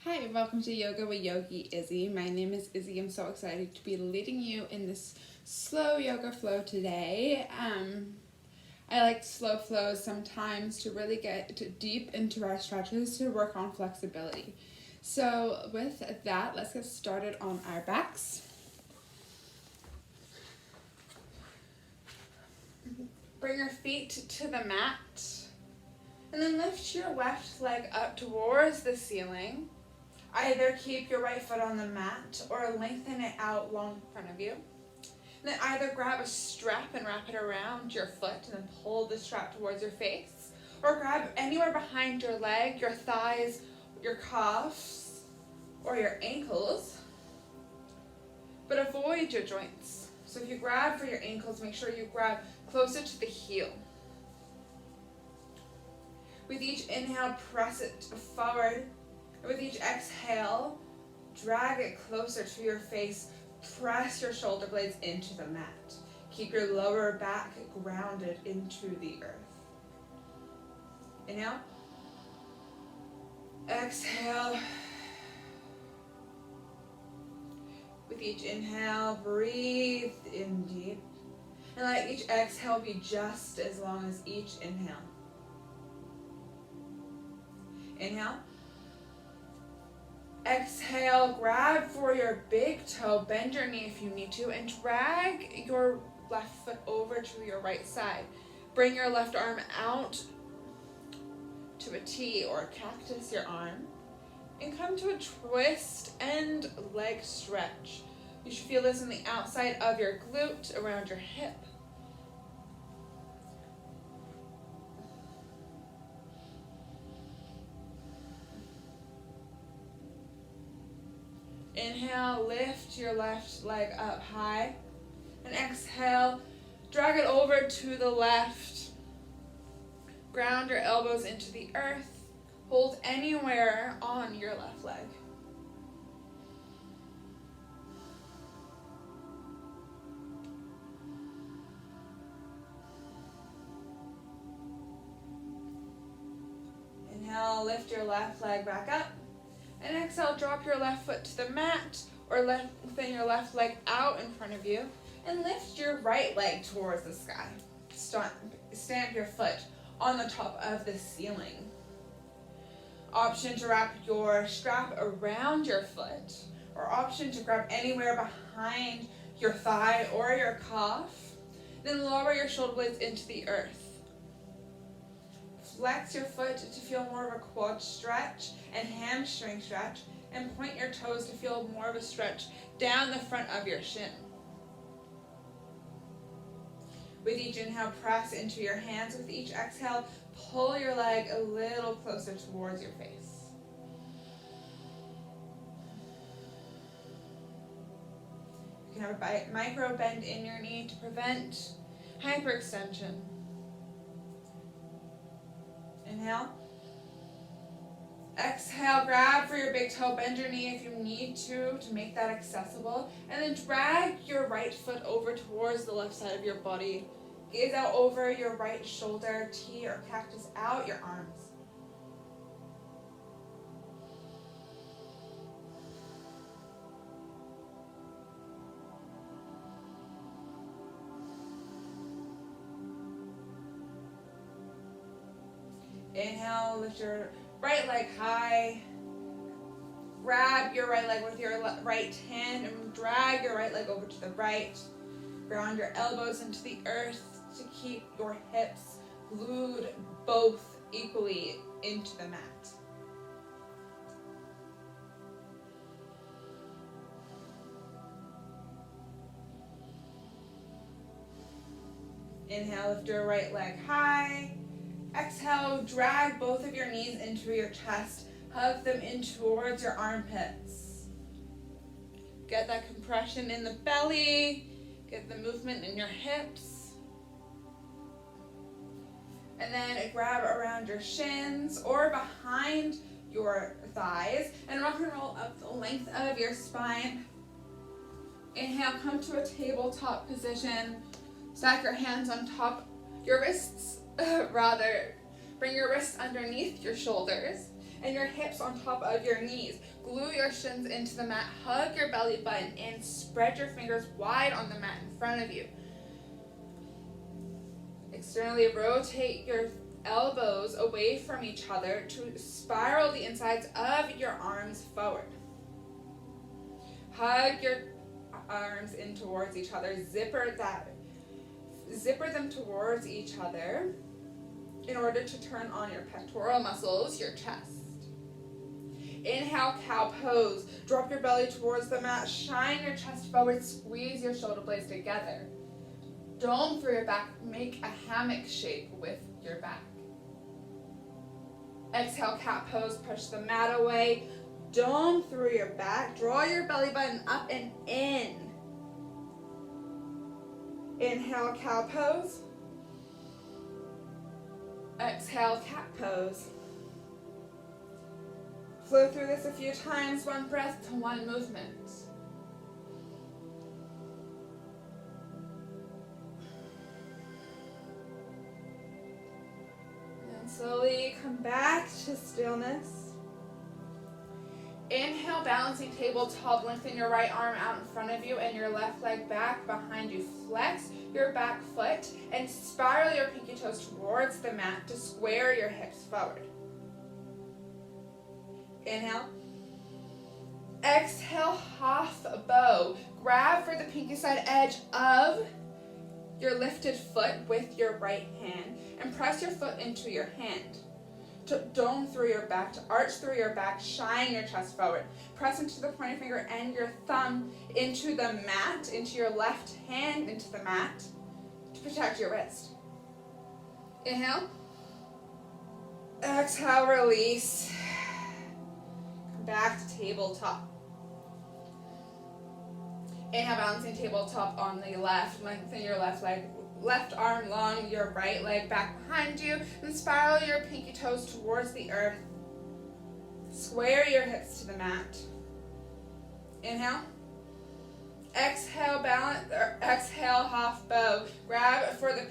Hi, welcome to Yoga with Yogi Izzy. My name is Izzy. I'm so excited to be leading you in this slow yoga flow today. I like slow flows sometimes to really get deep into our stretches to work on flexibility. So with that, let's get started on our backs. Bring your feet to the mat and then lift your left leg up towards the ceiling. Either keep your right foot on the mat or lengthen it out long in front of you. And then either grab a strap and wrap it around your foot and then pull the strap towards your face. Or grab anywhere behind your leg, your thighs, your calves, or your ankles. But avoid your joints. So if you grab for your ankles, make sure you grab closer to the heel. With each inhale, press it forward. With each exhale, drag it closer to your face. Press your shoulder blades into the mat. Keep your lower back grounded into the earth. Inhale. Exhale. With each inhale, breathe in deep. And let each exhale be just as long as each inhale. Inhale. Exhale, grab for your big toe, bend your knee if you need to, and drag your left foot over to your right side. Bring your left arm out to a T or a cactus, your arm, and come to a twist and leg stretch. You should feel this on the outside of your glute, around your hip. Inhale, lift your left leg up high. And exhale, drag it over to the left. Ground your elbows into the earth. Hold anywhere on your left leg. Inhale, lift your left leg back up. And exhale, drop your left foot to the mat or lengthen your left leg out in front of you and lift your right leg towards the sky. Stamp your foot on the top of the ceiling. Option to wrap your strap around your foot or option to grab anywhere behind your thigh or your calf. Then lower your shoulder blades into the earth. Flex your foot to feel more of a quad stretch and hamstring stretch, and point your toes to feel more of a stretch down the front of your shin. With each inhale, press into your hands. With each exhale, pull your leg a little closer towards your face. You can have a micro bend in your knee to prevent hyperextension. Inhale. Exhale, grab for your big toe, bend your knee if you need to make that accessible. And then drag your right foot over towards the left side of your body. Gaze out over your right shoulder, T or cactus out your arms. Inhale, lift your right leg high. Grab your right leg with your right hand and drag your right leg over to the right. Ground your elbows into the earth to keep your hips glued both equally into the mat. Inhale, lift your right leg high. Exhale, drag both of your knees into your chest. Hug them in towards your armpits. Get that compression in the belly. Get the movement in your hips. And then grab around your shins or behind your thighs and rock and roll up the length of your spine. Inhale, come to a tabletop position. Stack your hands on top, your wrists, bring your wrists underneath your shoulders and your hips on top of your knees. glue your shins into the mat, hug your belly button in, spread your fingers wide on the mat in front of you. Externally rotate your elbows away from each other to spiral the insides of your arms forward. Hug your arms in towards each other, zipper them towards each other in order to turn on your pectoral muscles, your chest. Inhale, cow pose. Drop your belly towards the mat, shine your chest forward, squeeze your shoulder blades together. Dome through your back, make a hammock shape with your back. Exhale, cat pose, push the mat away. Dome through your back, draw your belly button up and in. Inhale, cow pose. Exhale, cat pose. Flow through this a few times, one breath to one movement. And slowly come back to stillness. Inhale, balancing tabletop. Lengthen your right arm out in front of you and your left leg back behind you. Flex your back foot and spiral your pinky toes towards the mat to square your hips forward. Inhale. Exhale, half bow. Grab for the pinky side edge of your lifted foot with your right hand and press your foot into your hand. To dome through your back, to arch through your back, shine your chest forward. Press into the pointer finger and your thumb into the mat, into your left hand into the mat to protect your wrist. Inhale. Exhale, release. Come back to tabletop. Inhale, balancing tabletop on the left. Lengthen your left leg. Left arm long, your right leg back behind you, and spiral your pinky toes towards the earth. Square your hips to the mat. Inhale. Exhale, balance, or exhale, half bow. Grab for the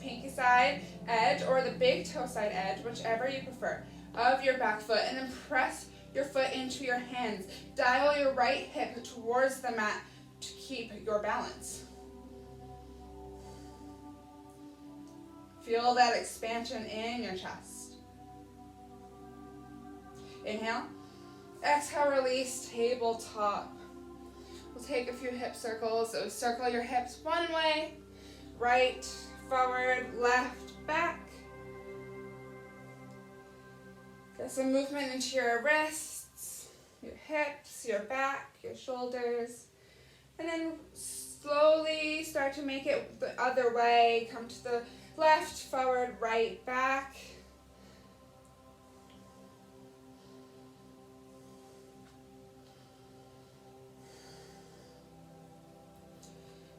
pinky side edge or the big toe side edge, whichever you prefer, of your back foot, and then press your foot into your hands. Dial your right hip towards the mat to keep your balance. Feel that expansion in your chest. Inhale. Exhale, release, tabletop. We'll take a few hip circles. So circle your hips one way, right, forward, left, back. Get some movement into your wrists, your hips, your back, your shoulders. And then slowly start to make it the other way. Come to the left, forward, right, back.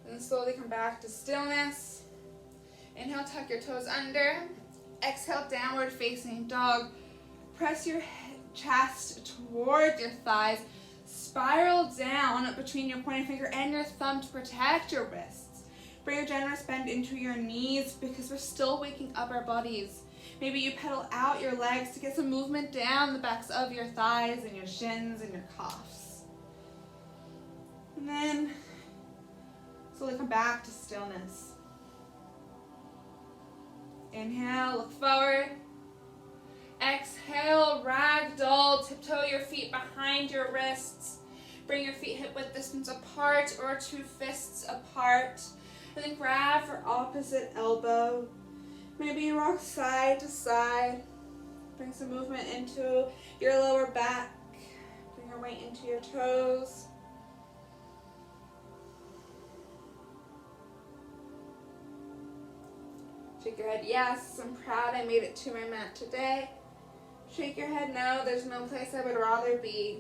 And slowly come back to stillness. Inhale, tuck your toes under. Exhale, downward facing dog. Press your chest toward your thighs. Spiral down between your pointer finger and your thumb to protect your wrists. Bring a generous bend into your knees because we're still waking up our bodies. Maybe you pedal out your legs to get some movement down the backs of your thighs and your shins and your calves. And then slowly come back to stillness. Inhale, look forward. Exhale, ragdoll. Tiptoe your feet behind your wrists. Bring your feet hip width distance apart or 2 fists apart. And then grab for opposite elbow. Maybe you rock side to side. Bring some movement into your lower back. Bring your weight into your toes. Shake your head, yes, I'm proud I made it to my mat today. Shake your head, no, there's no place I would rather be.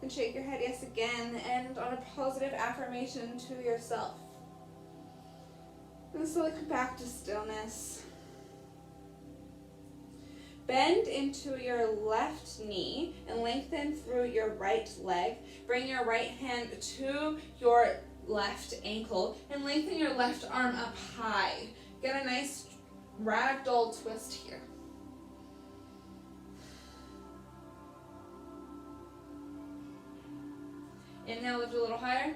And shake your head, yes, again, and on a positive affirmation to yourself. And slowly come back to stillness. Bend into your left knee and lengthen through your right leg. Bring your right hand to your left ankle and lengthen your left arm up high. Get a nice ragdoll twist here. Inhale, lift a little higher.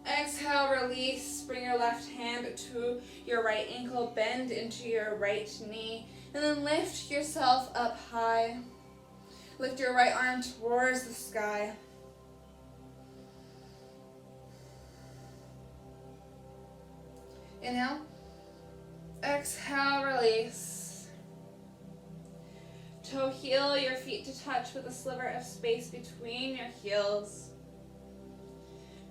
Exhale, release. Bring your left hand to your right ankle. Bend into your right knee. And then lift yourself up high. Lift your right arm towards the sky. Inhale. Exhale, release. Toe heel your feet to touch with a sliver of space between your heels.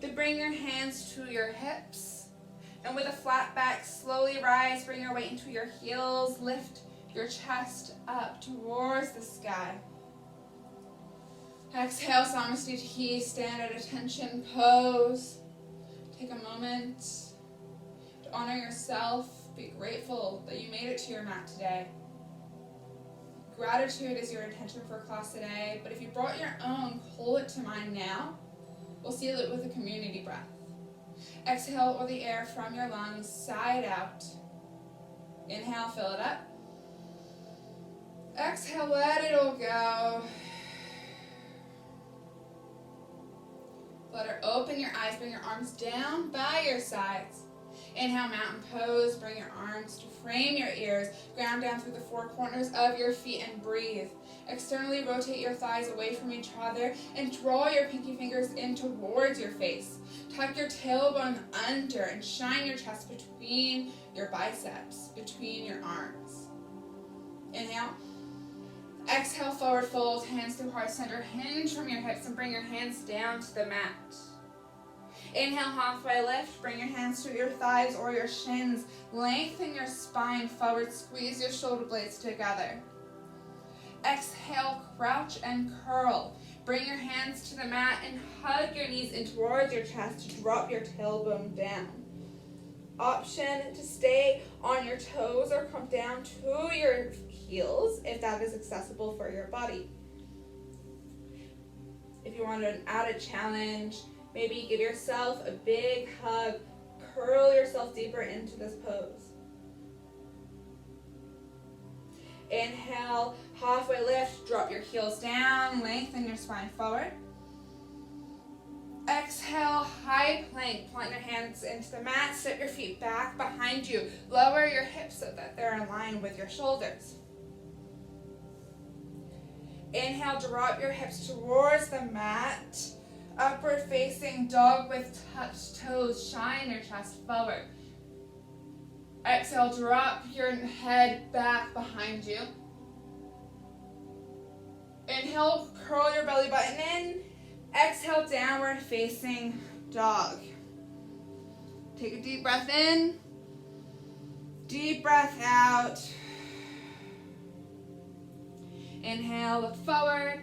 To bring your hands to your hips. And with a flat back, slowly rise. Bring your weight into your heels. Lift your chest up towards the sky. Exhale, Samasthiti, stand at attention pose. Take a moment to honor yourself. Be grateful that you made it to your mat today. Gratitude is your intention for class today, but if you brought your own, pull it to mind now. We'll seal it with a community breath. Exhale all the air from your lungs, side out. Inhale, fill it up. Exhale, let it all go. Let her open your eyes, bring your arms down by your sides. Inhale, mountain pose, bring your arms to frame your ears, ground down through the four corners of your feet and breathe. Externally rotate your thighs away from each other and draw your pinky fingers in towards your face. Tuck your tailbone under and shine your chest between your biceps, between your arms. Inhale. Exhale, forward fold, hands through heart center, hinge from your hips and bring your hands down to the mat. Inhale, halfway lift, bring your hands to your thighs or your shins, lengthen your spine forward, squeeze your shoulder blades together. Exhale, crouch and curl. Bring your hands to the mat and hug your knees in towards your chest to drop your tailbone down. Option to stay on your toes or come down to your heels if that is accessible for your body. If you want an added challenge, maybe give yourself a big hug, curl yourself deeper into this pose. Inhale, halfway lift, drop your heels down, lengthen your spine forward. Exhale, high plank, plant your hands into the mat, sit your feet back behind you, lower your hips so that they're in line with your shoulders. Inhale, drop your hips towards the mat, upward facing dog with touched toes, shine your chest forward. Exhale, drop your head back behind you. Inhale, curl your belly button in. Exhale, downward facing dog. Take a deep breath in. Deep breath out. Inhale, look forward.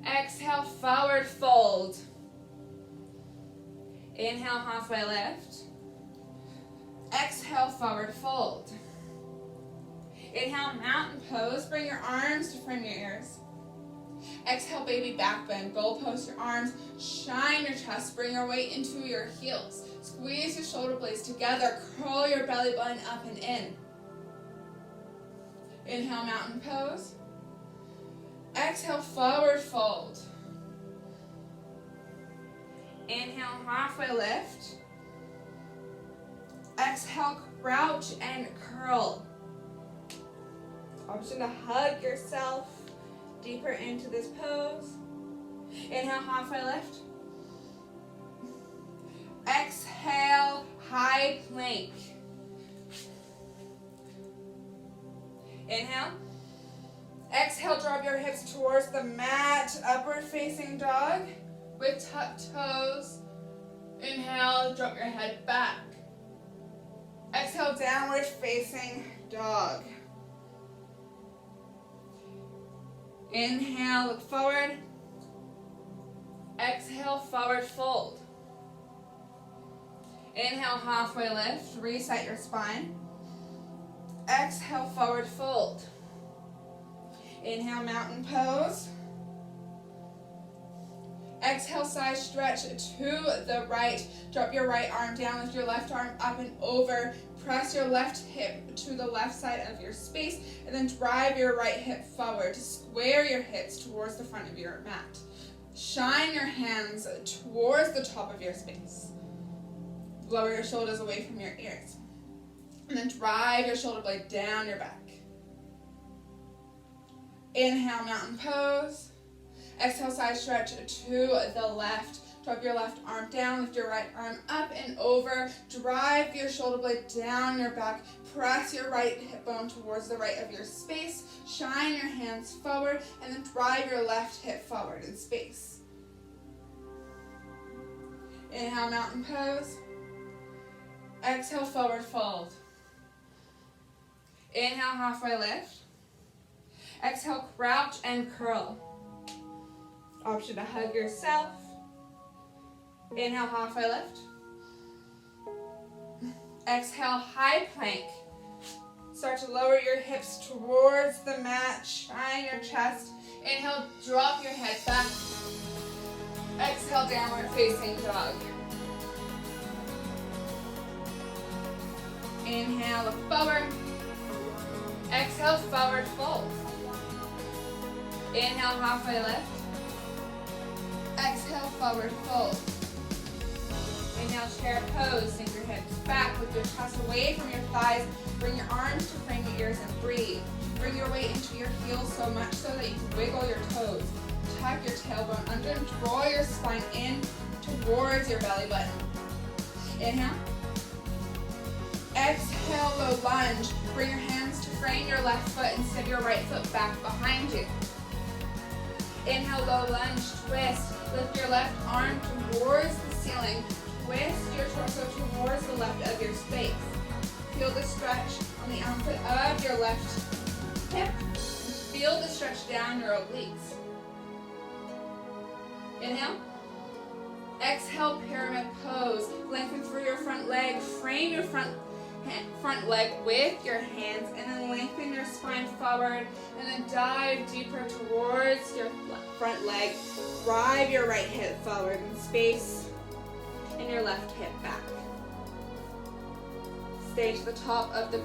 Exhale, forward fold. Inhale, halfway lift. Exhale, forward fold. Inhale, mountain pose. Bring your arms to frame your ears. Exhale, baby back bend. Goal post your arms. Shine your chest. Bring your weight into your heels. Squeeze your shoulder blades together. Curl your belly button up and in. Inhale, mountain pose. Exhale, forward fold. Inhale, halfway lift. Exhale, crouch and curl. Option to hug yourself deeper into this pose. Inhale, halfway lift. Exhale, high plank. Inhale. Exhale, drop your hips towards the mat, upward facing dog with tucked toes. Inhale, drop your head back. Exhale, downward facing dog. Inhale, look forward. Exhale, forward fold. Inhale, halfway lift, reset your spine. Exhale, forward fold. Inhale, mountain pose. Exhale, side stretch to the right. Drop your right arm down, lift your left arm up and over. Press your left hip to the left side of your space, and then drive your right hip forward. Square your hips towards the front of your mat. Shine your hands towards the top of your space. Lower your shoulders away from your ears. And then drive your shoulder blade down your back. Inhale, mountain pose. Exhale, side stretch to the left. Drop your left arm down, lift your right arm up and over. Drive your shoulder blade down your back. Press your right hip bone towards the right of your space. Shine your hands forward and then drive your left hip forward in space. Inhale, mountain pose. Exhale, forward fold. Inhale, halfway lift. Exhale, crouch and curl. Option to hug yourself. Inhale, halfway lift. Exhale, high plank. Start to lower your hips towards the mat. Shine your chest. Inhale, drop your head back. Exhale, downward facing dog. Inhale, look forward. Exhale, forward fold. Inhale, halfway lift. Exhale, forward fold. Inhale, chair pose. Sink your hips back with your chest away from your thighs. Bring your arms to frame your ears and breathe. Bring your weight into your heels so much so that you can wiggle your toes. Tuck your tailbone under and draw your spine in towards your belly button. Inhale. Exhale, low lunge. Bring your hands to frame your left foot and send your right foot back behind you. Inhale, low lunge, twist. Lift your left arm towards the ceiling. Twist your torso towards the left of your space. Feel the stretch on the armpit of your left hip. Feel the stretch down your obliques. Inhale. Exhale, pyramid pose. Lengthen through your front leg. Frame your front leg with your hands and then lengthen your spine forward and then dive deeper towards your front leg. Drive your right hip forward in space and your left hip back. Stay to the top of the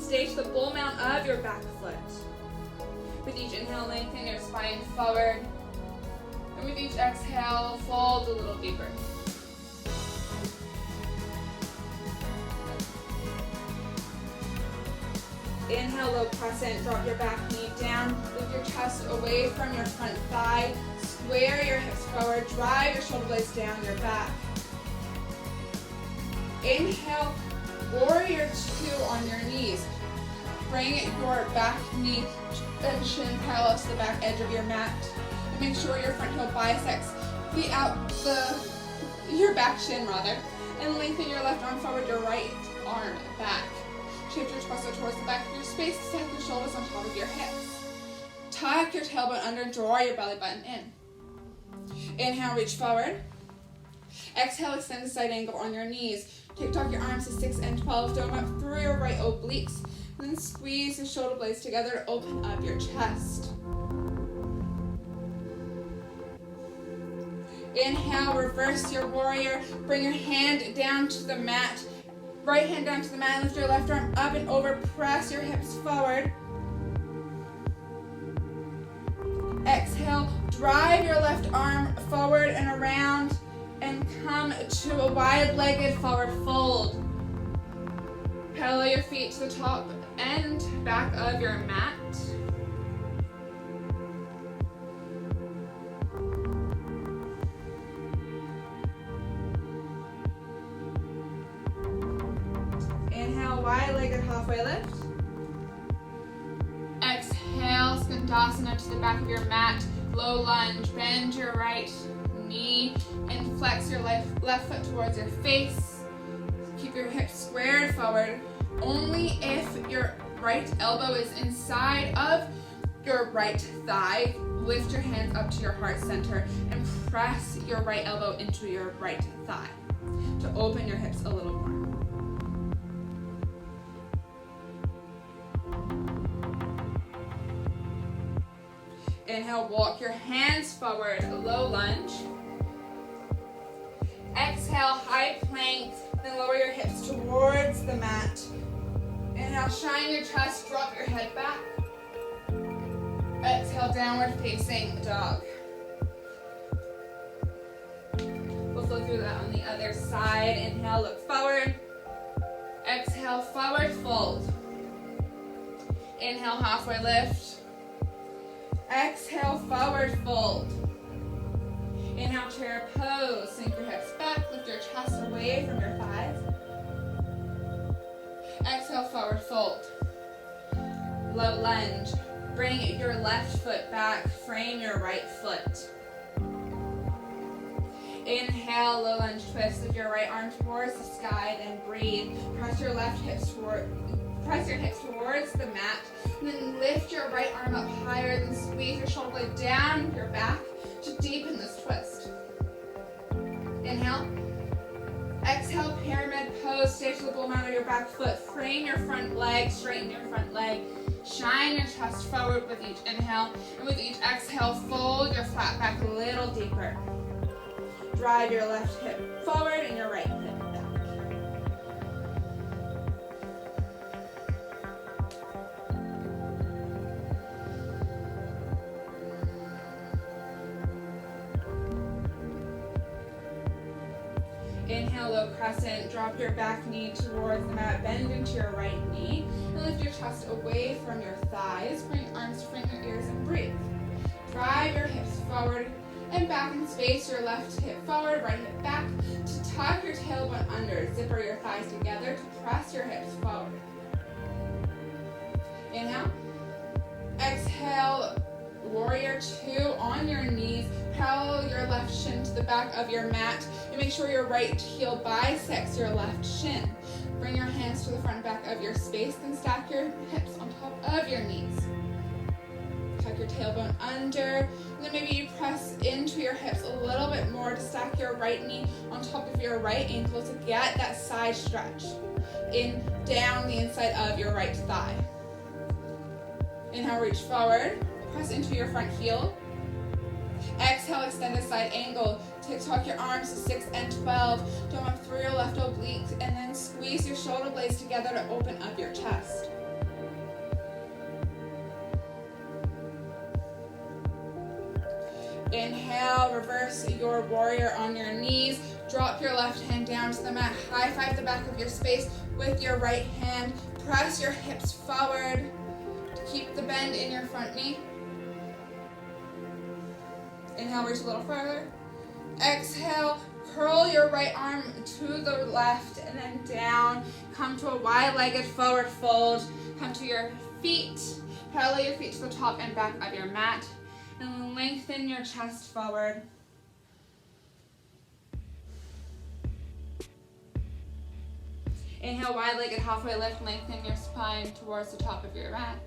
stay to the bull mount of your back foot. With each inhale, lengthen your spine forward. And with each exhale, fold a little deeper. Inhale, low crescent, drop your back knee down, lift your chest away from your front thigh, square your hips forward, drive your shoulder blades down your back. Inhale, warrior two on your knees. Bring your back knee and shin parallel to the back edge of your mat. And make sure your front heel bisects your back shin rather. And lengthen your left arm forward, your right arm back. Shift your torso towards the back of your space. Stack your shoulders on top of your hips. Tuck your tailbone under and draw your belly button in. Inhale, reach forward. Exhale, extend the side angle on your knees. Tuck your arms to 6 and 12. Dome up through your right obliques. And then squeeze the shoulder blades together to open up your chest. Inhale, reverse your warrior. Bring your hand down to the mat. Right hand down to the mat, lift your left arm up and over, press your hips forward. Exhale, drive your left arm forward and around and come to a wide-legged forward fold. Parallel your feet to the top and back of your mat. Inhale, wide-legged halfway lift. Exhale, Skandasana to the back of your mat. Low lunge, bend your right knee and flex your left foot towards your face. Keep your hips squared forward. Only if your right elbow is inside of your right thigh, lift your hands up to your heart center and press your right elbow into your right thigh to open your hips a little more. Inhale, walk your hands forward, low lunge. Exhale, high plank, then lower your hips towards the mat. Inhale, shine your chest, drop your head back. Exhale, downward facing dog. flow through that on the other side. Inhale, look forward. Exhale, forward fold. Inhale, halfway lift. Exhale, forward fold. Inhale, chair pose. Sink your hips back. Lift your chest away from your thighs. Exhale, forward fold. Low lunge. Bring your left foot back. Frame your right foot. Inhale, low lunge twist. Lift your right arm towards the sky, then breathe. Press your hips towards the mat. And then lift your right arm up higher, then squeeze your shoulder blade down your back to deepen this twist. Inhale. Exhale, pyramid pose. Stay to the ball mount of your back foot. Frame your front leg, straighten your front leg. Shine your chest forward with each inhale. And with each exhale, fold your flat back a little deeper. Drive your left hip forward and your right hip back. Inhale, low crescent. Drop your back knee towards the mat. Bend into your right knee. And lift your chest away from your thighs. Bring your arms to frame your ears and breathe. Drive your hips forward and back in space. Your left hip forward, right hip back. To tuck your tailbone under. Zipper your thighs together to press your hips forward. Inhale. Exhale. Warrior two on your knees. Parallel your left shin to the back of your mat. And make sure your right heel bisects your left shin. Bring your hands to the front and back of your space. Then stack your hips on top of your knees. Tuck your tailbone under. And then maybe you press into your hips a little bit more to stack your right knee on top of your right ankle to get that side stretch. In, down the inside of your right thigh. Inhale, reach forward. Press into your front heel. Exhale, extend the side angle. Tuck your arms to 6 and 12. Dome up through your left oblique and then squeeze your shoulder blades together to open up your chest. Inhale, reverse your warrior on your knees. Drop your left hand down to the mat. High five the back of your space with your right hand. Press your hips forward to keep the bend in your front knee. Inhale, reach a little further. Exhale, curl your right arm to the left and then down. Come to a wide-legged forward fold. Come to your feet. Parallel your feet to the top and back of your mat. And lengthen your chest forward. Inhale, wide-legged halfway lift. Lengthen your spine towards the top of your mat.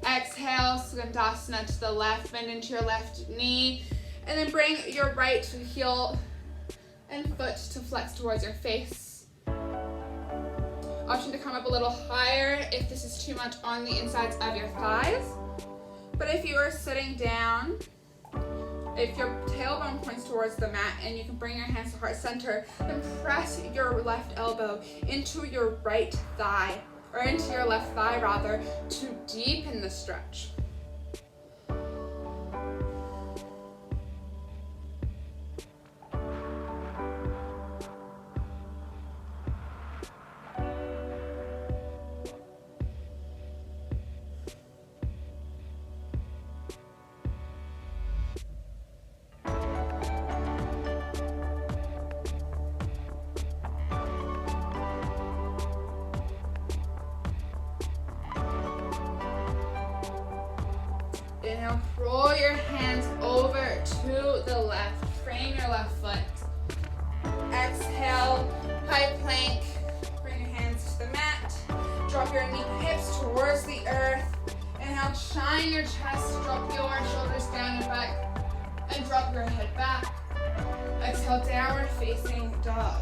Exhale, Skandasana to the left, bend into your left knee, and then bring your right heel and foot to flex towards your face. Option to come up a little higher if this is too much on the insides of your thighs. But if you are sitting down, if your tailbone points towards the mat and you can bring your hands to heart center, then press your left elbow into your right thigh. Or into your left thigh rather, to deepen the stretch. Inhale, roll your hands over to the left. Frame your left foot. Exhale, high plank. Bring your hands to the mat. Drop your hips towards the earth. Inhale, shine your chest. Drop your shoulders down and back. And drop your head back. Exhale, downward facing dog.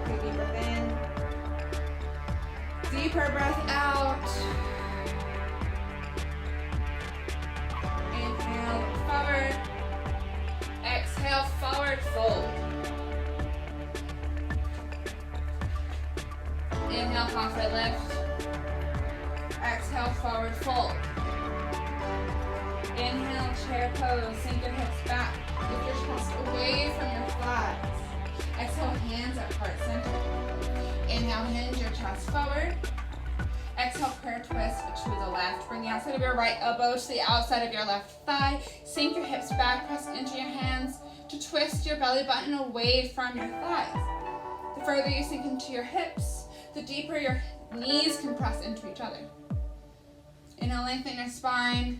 Take a deep breath in. Deeper breath out. Forward. Exhale, forward fold. Inhale, halfway lift. Exhale, forward fold. Inhale, chair pose. Sink your hips back. Lift your chest away from your thighs. Exhale, hands at heart center. Inhale, hinge your chest forward. Exhale, prayer twist to the left. Bring the outside of your right elbow to the outside of your left thigh. Sink your hips back, press into your hands to twist your belly button away from your thighs. The further you sink into your hips, the deeper your knees can press into each other. Inhale, lengthen your spine.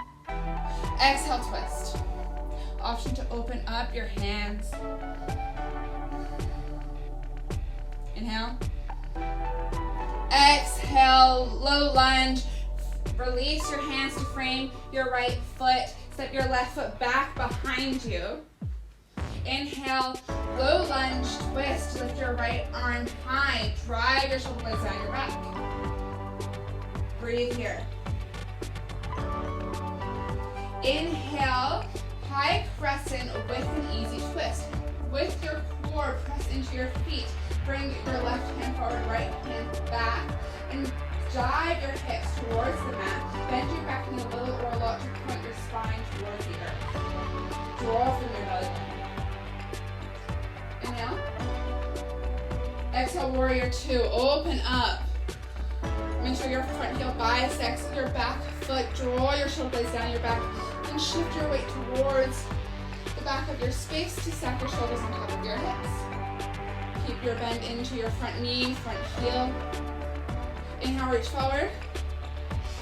Exhale, twist. Option to open up your hands. Inhale. Exhale, low lunge. Release your hands to frame your right foot. Step your left foot back behind you. Inhale, low lunge, twist. Lift your right arm high. Drive your shoulder blades down your back. Breathe here. Inhale, high crescent with an easy twist. With your core, press into your feet. Bring your left hand forward, right hand back, and drive your hips towards the mat. Bend your back knee a little or a lot to point your spine towards the earth. Draw from your belly button. Inhale. Exhale, warrior two. Open up. Make sure your front heel bisects your back foot. Draw your shoulder blades down your back and shift your weight towards the back of your space to stack your shoulders on top of your hips. Keep your bend into your front knee, front heel. Inhale, reach forward.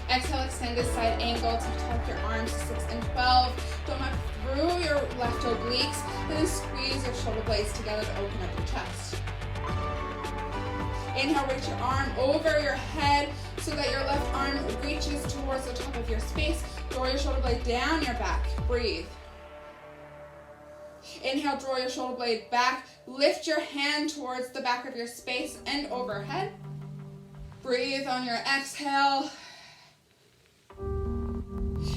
Exhale, extended side angle to tuck your arms to 6 and 12. Don't up through your left obliques, and then squeeze your shoulder blades together to open up your chest. Inhale, reach your arm over your head so that your left arm reaches towards the top of your space. Draw your shoulder blade down your back. Breathe. Inhale, draw your shoulder blade back. Lift your hand towards the back of your space and overhead. Breathe on your exhale.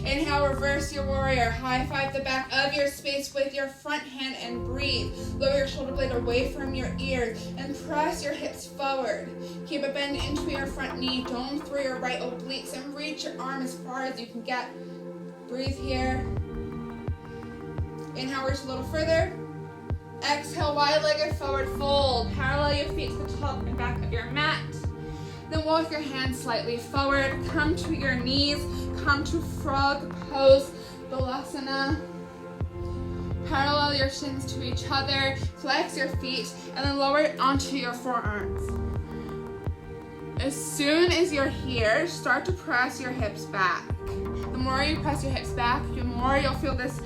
Inhale, reverse your warrior. High five the back of your space with your front hand and breathe. Lower your shoulder blade away from your ear and press your hips forward. Keep a bend into your front knee. Dome through your right obliques and reach your arm as far as you can get. Breathe here. Inhale, reach a little further. Exhale, wide-legged forward fold. Parallel your feet to the top and back of your mat. Then walk your hands slightly forward. Come to your knees. Come to frog pose, Balasana. Parallel your shins to each other. Flex your feet and then lower it onto your forearms. As soon as you're here, start to press your hips back. The more you press your hips back, the more you'll feel this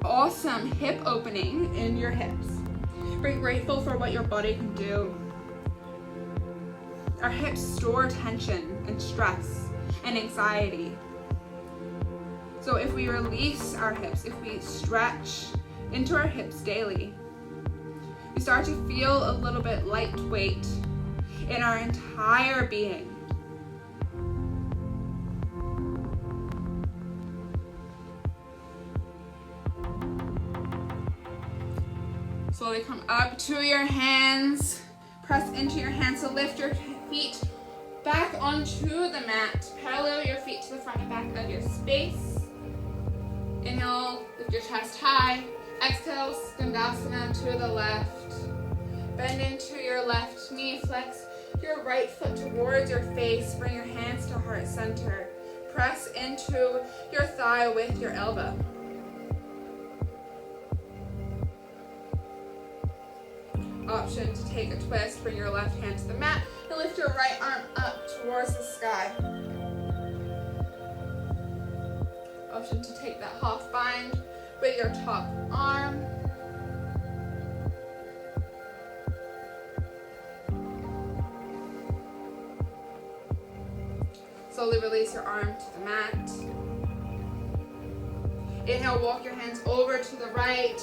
awesome hip opening in your hips. Be grateful for what your body can do. Our hips store tension and stress and anxiety. So if we release our hips, if we stretch into our hips daily, we start to feel a little bit lightweight in our entire being. Slowly come up to your hands. Press into your hands to lift your feet back onto the mat. Parallel your feet to the front and back of your space. Inhale, lift your chest high. Exhale, Skandasana to the left. Bend into your left knee. Flex your right foot towards your face. Bring your hands to heart center. Press into your thigh with your elbow. Option to take a twist, bring your left hand to the mat and lift your right arm up towards the sky. Option to take that half bind with your top arm. Slowly release your arm to the mat. Inhale, walk your hands over to the right.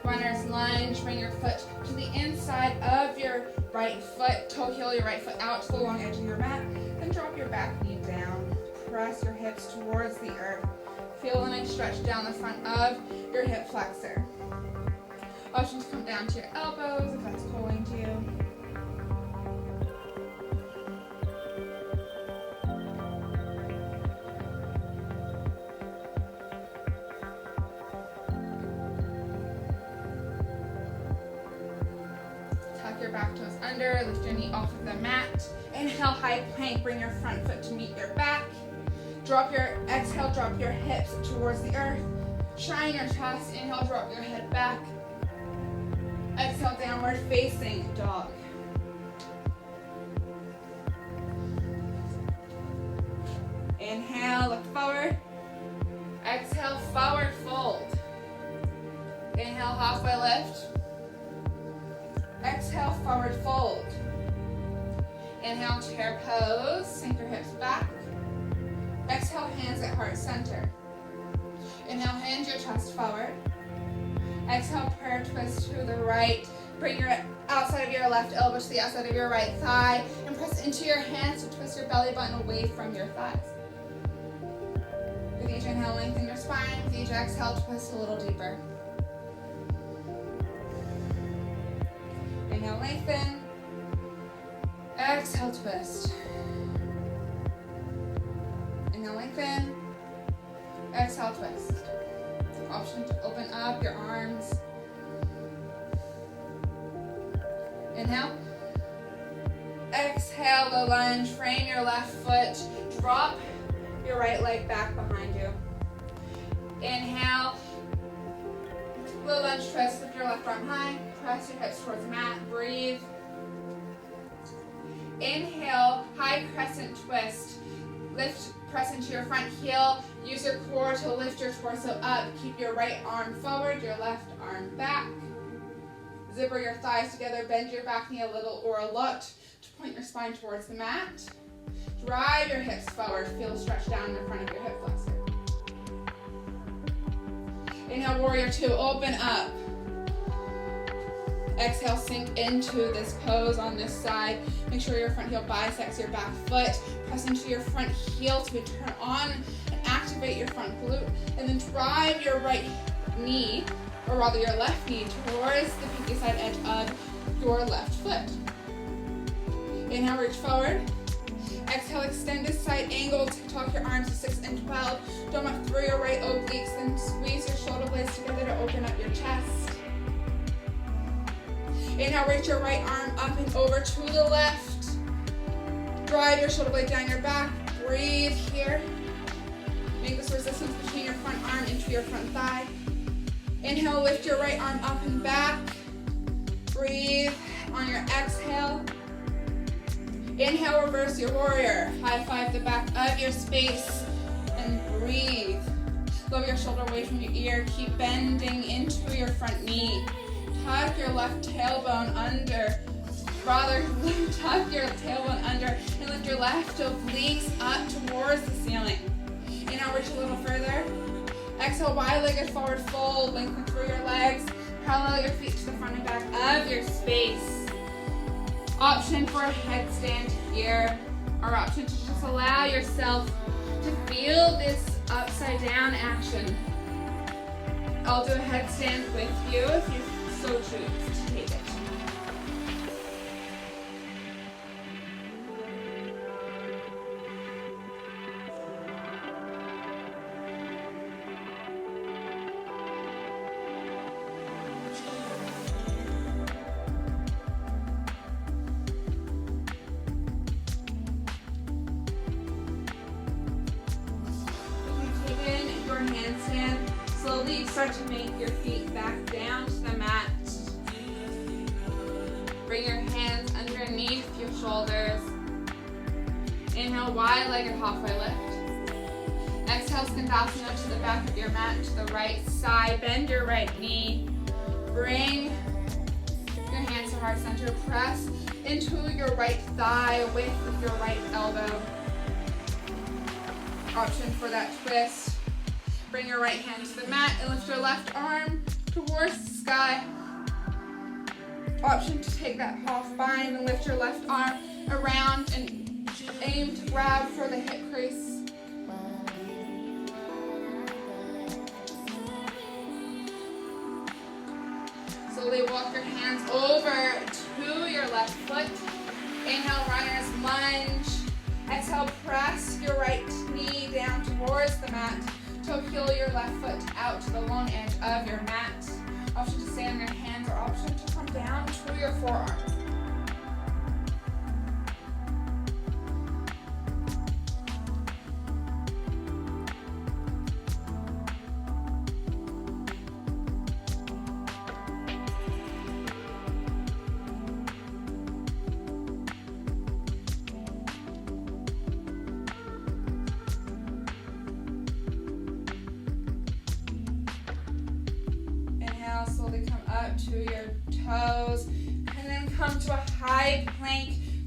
Runner's lunge, bring your foot to the inside of your right foot. Toe heel your right foot out to the long edge of your mat. Then drop your back knee down. Press your hips towards the earth. Feel a nice stretch down the front of your hip flexor. Option to come down to your elbows if that's pulling to you. under, lift your knee off of the mat. Inhale, high plank, bring your front foot to meet your back. Exhale, drop your hips towards the earth. Shine your chest, inhale, drop your head back. Exhale, downward facing dog. Inhale, look forward. Exhale, forward fold. Inhale, halfway lift. Exhale, forward fold. Inhale, chair pose, sink your hips back. Exhale, hands at heart center. Inhale, hinge your chest forward. Exhale, prayer twist to the right. Bring your outside of your left elbow to the outside of your right thigh and press into your hands to twist your belly button away from your thighs. With each inhale, lengthen your spine. With each exhale, twist a little deeper. Inhale, lengthen. Exhale, twist. Inhale, lengthen. Exhale, twist. Option to open up your arms. Inhale. Exhale, low lunge. Frame your left foot. Drop your right leg back behind you. Inhale. Low lunge twist. Lift your left arm high. Press your hips towards the mat. Breathe. Inhale, high crescent twist. Press into your front heel. Use your core to lift your torso up. Keep your right arm forward, your left arm back. Zipper your thighs together. Bend your back knee a little or a lot to point your spine towards the mat. Drive your hips forward. Feel a stretch down in the front of your hip flexor. Inhale, warrior two. Open up. Exhale, sink into this pose on this side. Make sure your front heel bisects your back foot. Press into your front heel to turn on and activate your front glute. And then drive your right knee, or rather your left knee, towards the pinky side edge of your left foot. Inhale, reach forward. Exhale, extend this side angle. Tuck your arms to 6 and 12. Dome up through your right obliques. Then squeeze your shoulder blades together to open up your chest. Inhale, reach your right arm up and over to the left. Drive your shoulder blade down your back. Breathe here. Make this resistance between your front arm into your front thigh. Inhale, lift your right arm up and back. Breathe on your exhale. Inhale, reverse your warrior. High five the back of your space and breathe. Lower your shoulder away from your ear. Keep bending into your front knee. Tuck your left tailbone under. Tuck your tailbone under and lift your left obliques up towards the ceiling. Inhale, reach a little further. Exhale, wide-legged forward fold. Lengthen through your legs. Parallel your feet to the front and back of your space. Option for a headstand here, or option to just allow yourself to feel this upside down action. I'll do a headstand with you if you so choose to take it. Slowly start to make your feet back down to the mat. Bring your hands underneath your shoulders. Inhale, wide-legged halfway lift. Exhale, Skandasana to the back of your mat, to the right side. Bend your right knee. Bring your hands to heart center. Press into your right thigh with your right elbow. Option for that twist. Bring your right hand to the mat and lift your left arm towards the sky. Option to take that half bind and lift your left arm around and aim to grab for the hip crease. Slowly walk your hands over to your left foot. Inhale, runner's lunge. Exhale, press your right knee down towards the mat. So heel your left foot out to the long edge of your mat. Option to stay on your hands or option to come down to your forearms.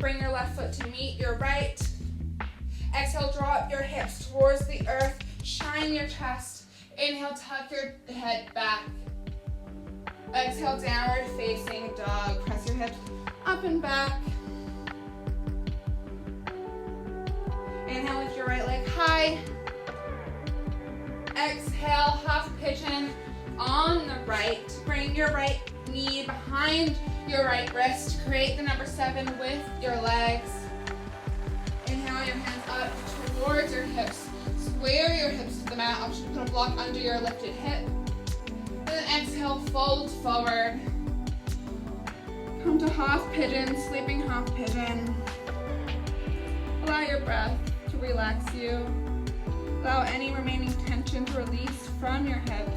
Bring your left foot to meet your right. Exhale, draw up your hips towards the earth. Shine your chest. Inhale, tuck your head back. Exhale, downward facing dog. Press your hips up and back. Inhale, lift your right leg high. Exhale, half pigeon on the right. Bring your right knee behind your right wrist. Create the number 7 with your legs. Inhale, your hands up towards your hips. Square your hips to the mat. Option to put a block under your lifted hip. And then exhale, fold forward. Come to half pigeon, sleeping half pigeon. Allow your breath to relax you. Allow any remaining tension to release from your hips.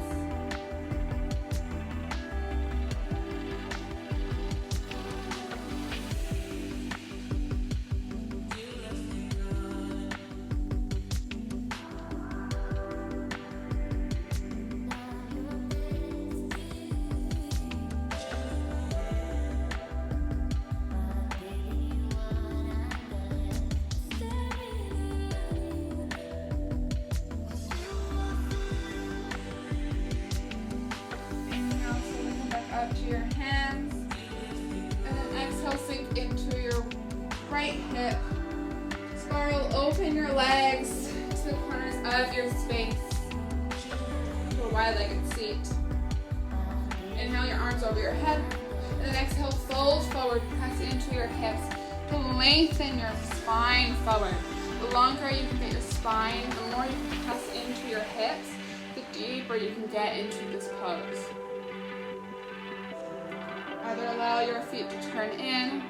Up to your hands, and then exhale, sink into your right hip. Spiral open your legs to the corners of your space to a wide-legged seat. Inhale your arms over your head, and then exhale, fold forward, press into your hips to lengthen your spine forward. The longer you can get your spine, the more you can press into your hips, the deeper you can get into this pose. Either allow your feet to turn in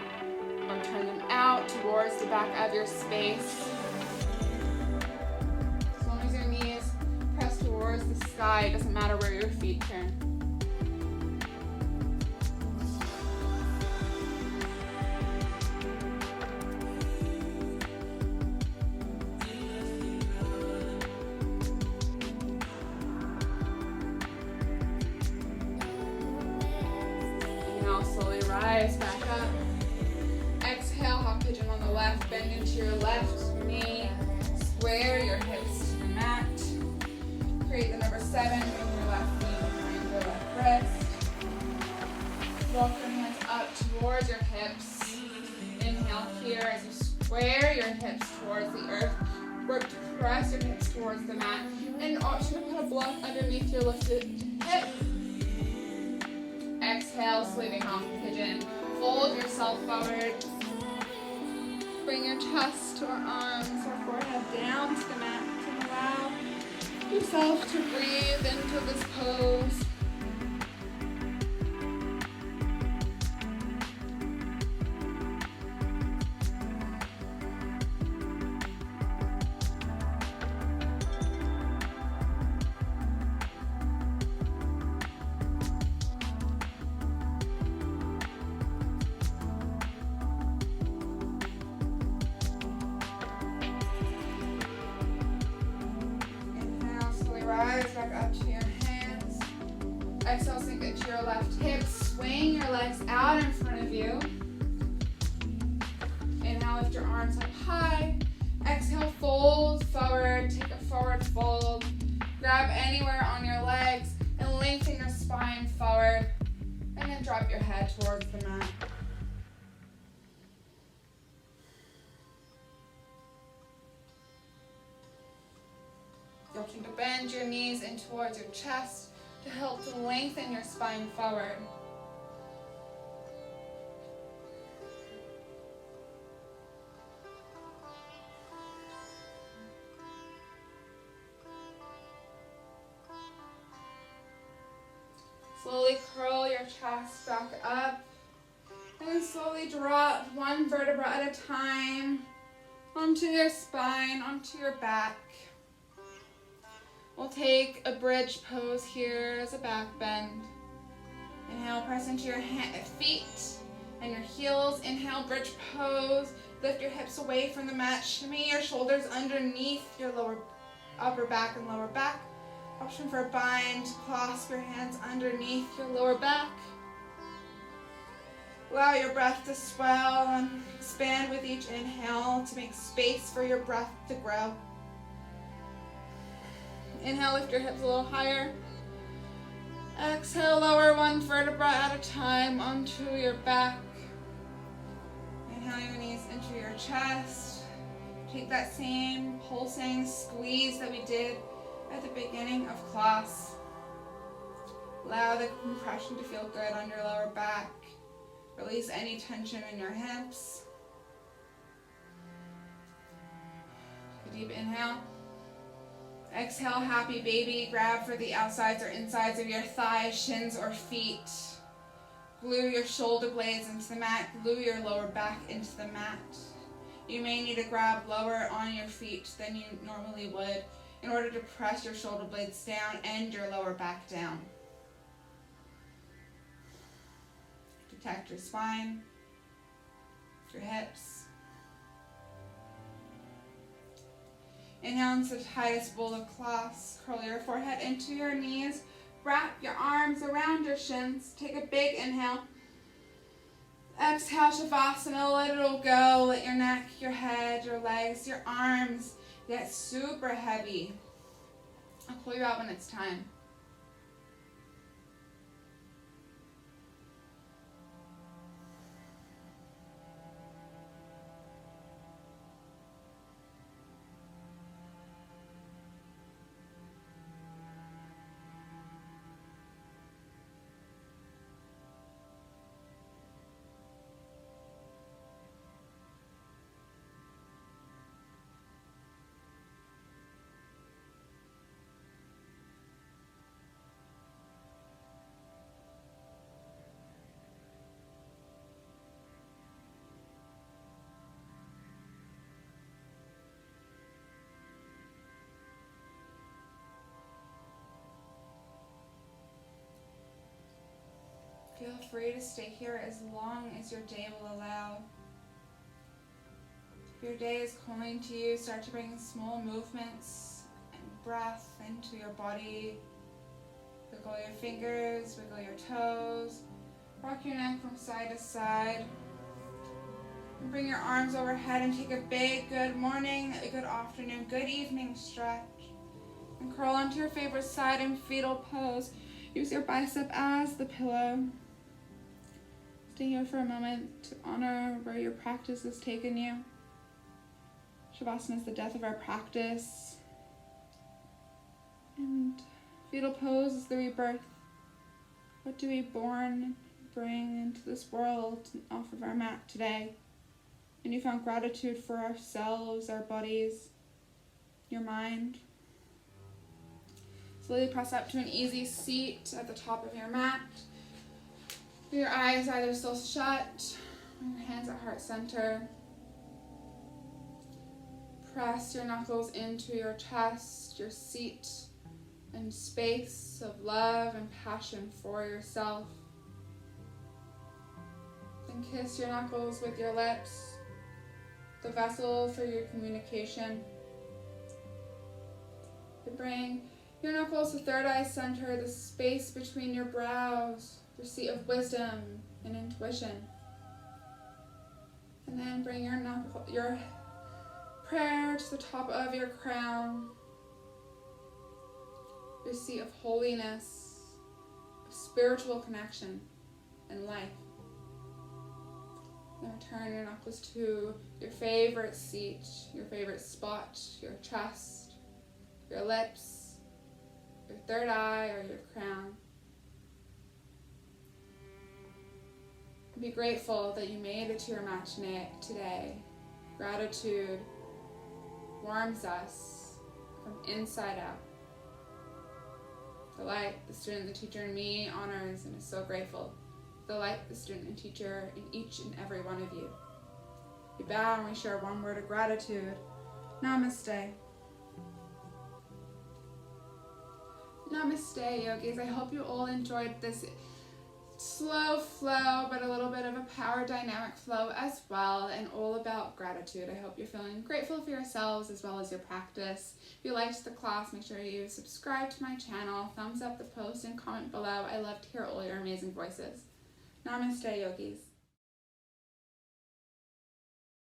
or turn them out towards the back of your space. As long as your knees press towards the sky, it doesn't matter where your feet turn. Slowly rise back up. Exhale, half pigeon on the left. Bend into your left knee. Square your hips to the mat. Create the number 7. Bring your left knee behind your left wrist. Walk your hands up towards your hips. Inhale here as you square your hips towards the earth. Work to press your hips towards the mat. And option to put a block underneath your lifted hip. Exhale, sleeping half pigeon. Fold yourself forward. Bring your chest or arms or forehead down to the mat to allow yourself to breathe into this pose. Rise back up to your hands. Exhale, sink into your left hip. Swing your legs out in front of you. Inhale, lift your arms up high. Exhale, fold forward. Take a forward fold. Grab anywhere on your legs and lengthen your spine forward. And then drop your head towards the mat. You're looking to bend your knees in towards your chest to help to lengthen your spine forward. Slowly curl your chest back up and then slowly drop one vertebra at a time onto your spine, onto your back. We'll take a bridge pose here as a back bend. Inhale, press into your feet and your heels. Inhale, bridge pose. Lift your hips away from the mat. Shimmy your shoulders underneath your upper back and lower back. Option for a bind. Clasp your hands underneath your lower back. Allow your breath to swell and expand with each inhale to make space for your breath to grow. Inhale, lift your hips a little higher. Exhale, lower one vertebra at a time onto your back. Inhale your knees into your chest. Take that same pulsing squeeze that we did at the beginning of class. Allow the compression to feel good on your lower back. Release any tension in your hips. A deep inhale. Exhale, happy baby. Grab for the outsides or insides of your thighs, shins, or feet. Glue your shoulder blades into the mat. Glue your lower back into the mat. You may need to grab lower on your feet than you normally would in order to press your shoulder blades down and your lower back down. Protect your spine, your hips. Inhale into the tightest bowl of class. Curl your forehead into your knees. Wrap your arms around your shins. Take a big inhale. Exhale, Shavasana. Let it all go. Let your neck, your head, your legs, your arms get super heavy. I'll pull you out when it's time. Feel free to stay here as long as your day will allow. If your day is calling to you, start to bring small movements and breath into your body. Wiggle your fingers, wiggle your toes. Rock your neck from side to side. And bring your arms overhead and take a big good morning, a good afternoon, good evening stretch. And curl onto your favorite side in fetal pose. Use your bicep as the pillow. Stay here for a moment to honor where your practice has taken you. Shavasana is the death of our practice. And fetal pose is the rebirth. What do we born bring into this world off of our mat today? And you found gratitude for ourselves, our bodies, your mind. Slowly press up to an easy seat at the top of your mat. Your eyes either still shut, or your hands at heart center. Press your knuckles into your chest, your seat, and space of love and passion for yourself. Then kiss your knuckles with your lips, the vessel for your communication. Then bring your knuckles to third eye center, the space between your brows, your seat of wisdom and intuition. And then bring your prayer to the top of your crown, your seat of holiness, of spiritual connection and life. Then return your knuckles to your favorite seat, your favorite spot, your chest, your lips, your third eye, or your crown. Be grateful that you made it to your mat today. Gratitude warms us from inside out. The light, the student, the teacher in me honors and is so grateful. The light, the student, and teacher in each and every one of you. We bow and we share one word of gratitude. Namaste. Namaste, yogis. I hope you all enjoyed this slow flow, but a little bit of a power dynamic flow as well, and all about gratitude. I hope you're feeling grateful for yourselves as well as your practice. If you liked the class, make sure you subscribe to my channel, thumbs up the post, and comment below. I love to hear all your amazing voices. Namaste, yogis.